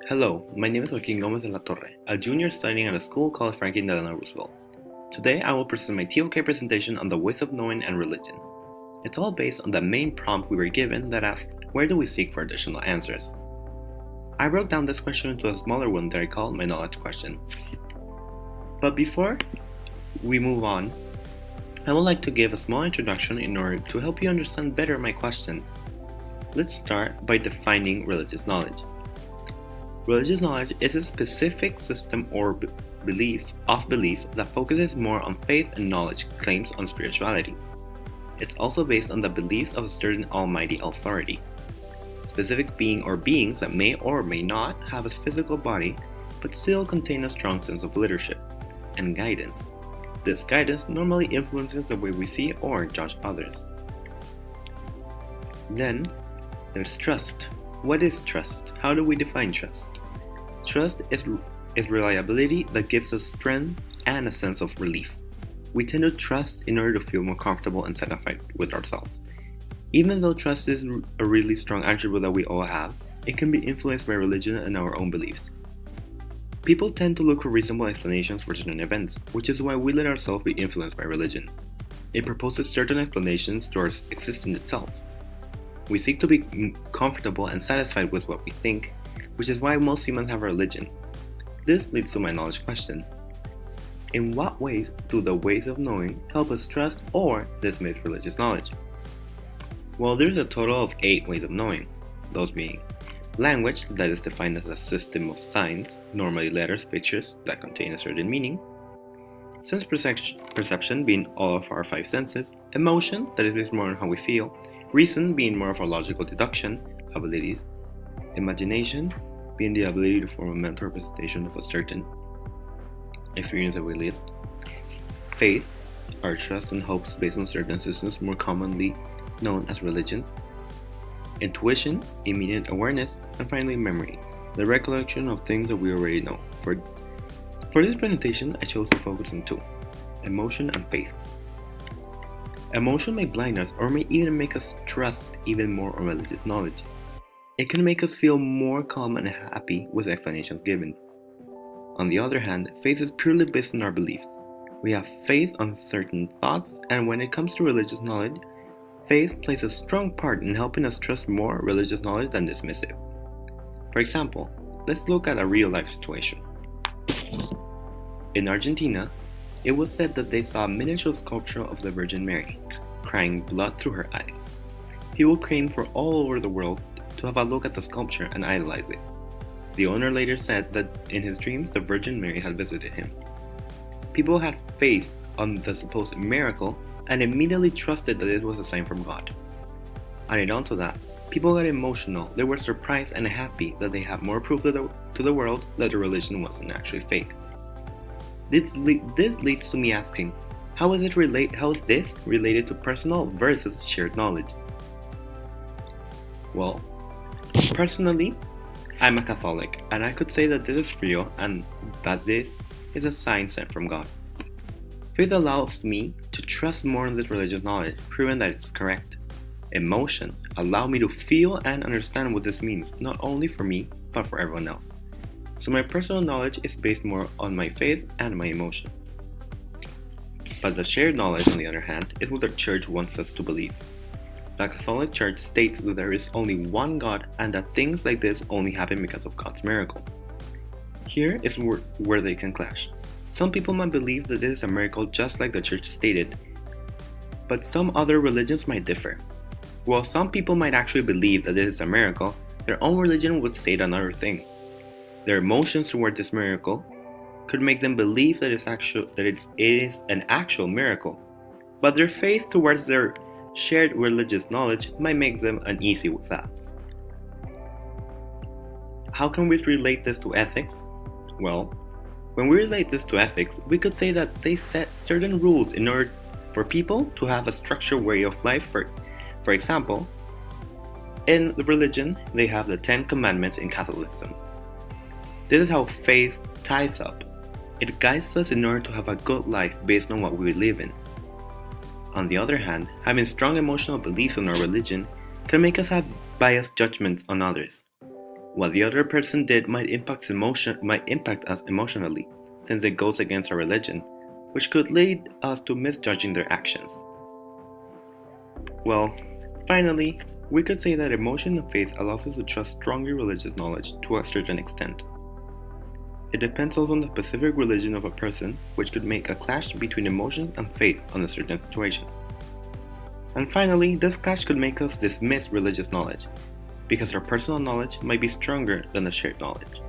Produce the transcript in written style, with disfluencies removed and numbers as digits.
Hello, my name is Joaquin Gomez de la Torre, a junior studying at a school called Franklin Delano Roosevelt. Today I will present my TOK presentation on the ways of knowing and religion. It's all based on the main prompt we were given that asked, where do we seek for additional answers? I broke down this question into a smaller one that I called my knowledge question. But before we move on, I would like to give a small introduction in order to help you understand better my question. Let's start by defining religious knowledge. Religious knowledge is a specific system or belief that focuses more on faith and knowledge claims on spirituality. It's also based on the beliefs of a certain almighty authority, specific being or beings that may or may not have a physical body but still contain a strong sense of leadership and guidance. This guidance normally influences the way we see or judge others. Then, there's trust. What is trust? How do we define trust? Trust is reliability that gives us strength and a sense of relief. We tend to trust in order to feel more comfortable and satisfied with ourselves. Even though trust is a really strong attribute that we all have, it can be influenced by religion and our own beliefs. People tend to look for reasonable explanations for certain events, which is why we let ourselves be influenced by religion. It proposes certain explanations to our existence itself. We seek to be comfortable and satisfied with what we think, which is why most humans have a religion. This leads to my knowledge question. In what ways do the ways of knowing help us trust or dismiss religious knowledge? Well, there's a total of 8 ways of knowing, those being language, that is defined as a system of signs, normally letters, pictures, that contain a certain meaning. Sense perception being all of our 5 senses. Emotion, that is based more on how we feel. Reason being more of our logical deduction abilities. Imagination being the ability to form a mental representation of a certain experience that we live. Faith, our trust and hopes based on certain systems more commonly known as religion. Intuition, immediate awareness, and finally memory, the recollection of things that we already know. For this presentation, I chose to focus on 2, emotion and faith. Emotion may blind us or may even make us trust even more on religious knowledge. It can make us feel more calm and happy with explanations given. On the other hand, faith is purely based on our beliefs. We have faith on certain thoughts, and when it comes to religious knowledge, faith plays a strong part in helping us trust more religious knowledge than dismiss it. For example, let's look at a real-life situation. In Argentina, it was said that they saw a miniature sculpture of the Virgin Mary, crying blood through her eyes. People came from all over the world to have a look at the sculpture and idolize it. The owner later said that in his dreams the Virgin Mary had visited him. People had faith on the supposed miracle and immediately trusted that it was a sign from God. Added on to that, people got emotional. They were surprised and happy that they had more proof to the world that the religion wasn't actually fake. This leads to me asking, how is this related to personal versus shared knowledge? Well, personally, I'm a Catholic, and I could say that this is real and that this is a sign sent from God. Faith allows me to trust more in this religious knowledge, proving that it's correct. Emotion allows me to feel and understand what this means, not only for me, but for everyone else. So my personal knowledge is based more on my faith and my emotion. But the shared knowledge, on the other hand, is what the Church wants us to believe. The Catholic Church states that there is only one God and that things like this only happen because of God's miracle. Here is where they can clash. Some people might believe that this is a miracle just like the Church stated, but some other religions might differ. While some people might actually believe that this is a miracle, their own religion would state another thing. Their emotions toward this miracle could make them believe that it is an actual miracle, but their faith towards their shared religious knowledge might make them uneasy with that. How can we relate this to ethics? Well, when we relate this to ethics, we could say that they set certain rules in order for people to have a structured way of life. For example, in the religion, they have the 10 Commandments in Catholicism. This is how faith ties up. It guides us in order to have a good life based on what we live in. On the other hand, having strong emotional beliefs in our religion can make us have biased judgments on others. What the other person did might impact us emotionally, since it goes against our religion, which could lead us to misjudging their actions. Well, finally, we could say that emotion and faith allows us to trust strongly religious knowledge to a certain extent. It depends also on the specific religion of a person, which could make a clash between emotions and faith on a certain situation. And finally, this clash could make us dismiss religious knowledge, because our personal knowledge might be stronger than the shared knowledge.